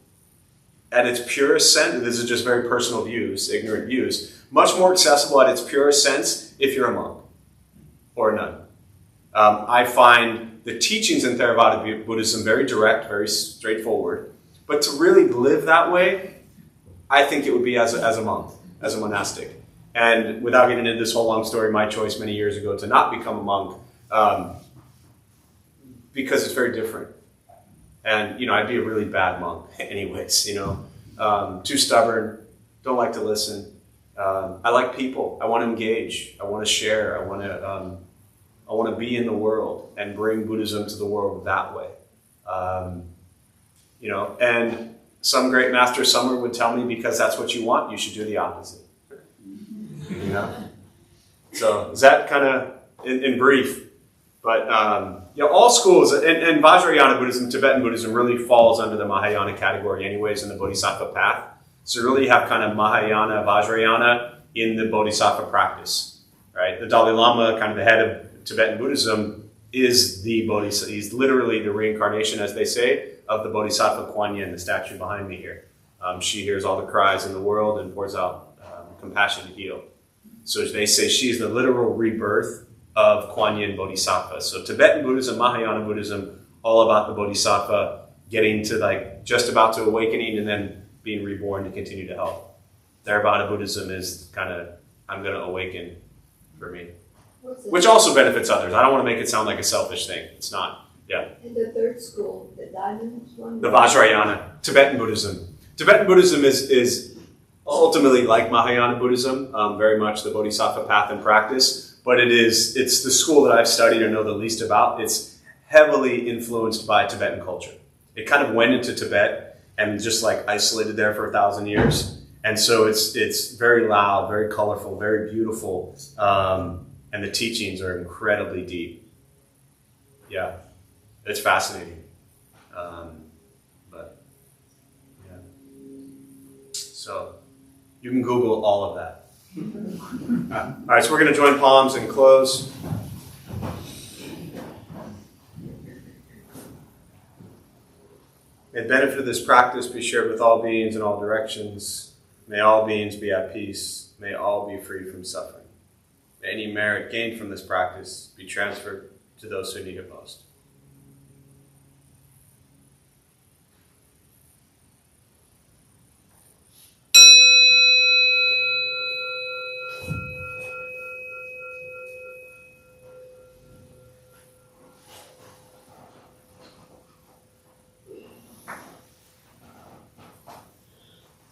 at its purest sense. This is just very personal views, ignorant views. Much more accessible at its purest sense if you're a monk or a nun. I find the teachings in Theravada Buddhism very direct, very straightforward. But to really live that way, I think it would be as a monk, as a monastic. And without getting into this whole long story, my choice many years ago to not become a monk, because it's very different. And, I'd be a really bad monk anyways, too stubborn, don't like to listen. I like people. I want to engage. I want to share. I want to be in the world and bring Buddhism to the world that way. And some great master somewhere would tell me, because that's what you want, you should do the opposite. So is that kind of in brief? But all schools and Vajrayana Buddhism, Tibetan Buddhism really falls under the Mahayana category anyways in the Bodhisattva Path. So really have kind of Mahayana, Vajrayana in the Bodhisattva practice, right? The Dalai Lama, kind of the head of Tibetan Buddhism, is the Bodhisattva. He's literally the reincarnation, as they say, of the Bodhisattva Kuan Yin, the statue behind me here. She hears all the cries in the world and pours out compassion to heal. So they say she's the literal rebirth of Kuan Yin Bodhisattva. So Tibetan Buddhism, Mahayana Buddhism, all about the Bodhisattva getting to just about to awakening and then being reborn to continue to help. Theravada Buddhism is kind of, I'm going to awaken for me. Which also benefits others. I don't want to make it sound like a selfish thing. It's not. Yeah. And the third school, the diamond one? The Vajrayana, Tibetan Buddhism. Tibetan Buddhism is ultimately like Mahayana Buddhism, very much the Bodhisattva path and practice. But it's the school that I've studied and know the least about. It's heavily influenced by Tibetan culture. It kind of went into Tibet and just isolated there for 1,000 years. And so it's very loud, very colorful, very beautiful. And the teachings are incredibly deep. Yeah, it's fascinating. But yeah. So you can Google all of that. All right, so we're going to join palms and close. May the benefit of this practice be shared with all beings in all directions. May all beings be at peace. May all be free from suffering. May any merit gained from this practice be transferred to those who need it most.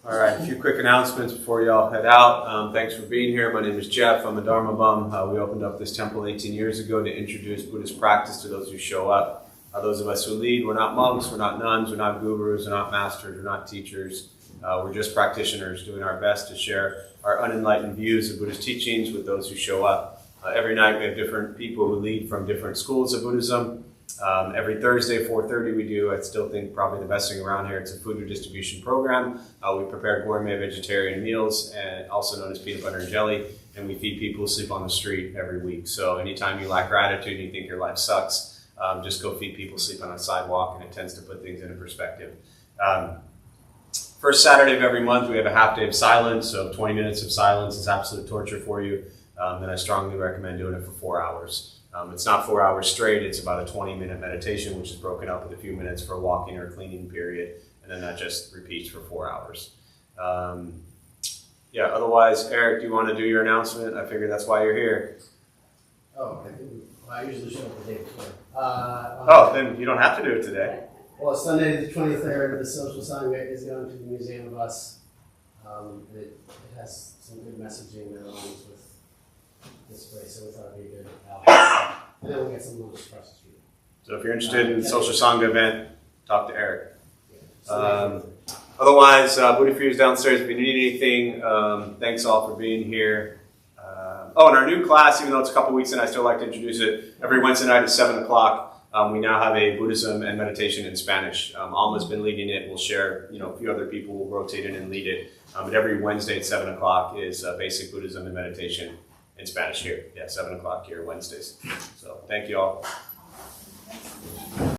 All right, a few quick announcements before y'all head out. Thanks for being here. My name is Jeff. I'm a Dharma Bum. We opened up this temple 18 years ago to introduce Buddhist practice to those who show up. Those of us who lead, we're not monks, we're not nuns, we're not gurus, we're not masters, we're not teachers. We're just practitioners doing our best to share our unenlightened views of Buddhist teachings with those who show up. Every night we have different people who lead from different schools of Buddhism. Every Thursday, 4:30, we do, I still think probably the best thing around here, it's a food distribution program. We prepare gourmet vegetarian meals, and also known as peanut butter and jelly, and we feed people who sleep on the street every week. So anytime you lack gratitude and you think your life sucks, just go feed people sleep on a sidewalk, and it tends to put things into perspective. First Saturday of every month, we have a half day of silence, so 20 minutes of silence is absolute torture for you, and I strongly recommend doing it for 4 hours. It's not 4 hours straight, it's about a 20-minute meditation, which is broken up with a few minutes for a walking or cleaning period, and then that just repeats for 4 hours. Otherwise, Eric, do you want to do your announcement? I figure that's why you're here. Oh, I usually show up the day before. Then you don't have to do it today. Well, Sunday the 23rd, the Social Sangha is going to the Museum of Us. It has some good messaging that aligns with this place, so we thought it'd be a good outlet. And then we'll get some lunch across the street. So if you're interested in the Social Sangha event, talk to Eric. Otherwise, Buddha Free is downstairs if you need anything. Thanks all for being here. And our new class, even though it's a couple weeks in, I still like to introduce it. Every Wednesday night at 7 o'clock. We now have a Buddhism and meditation in Spanish. Alma's been leading it. We'll share, a few other people will rotate in and lead it. But every Wednesday at 7 o'clock is basic Buddhism and meditation in Spanish here. 7 o'clock here Wednesdays. So thank you all.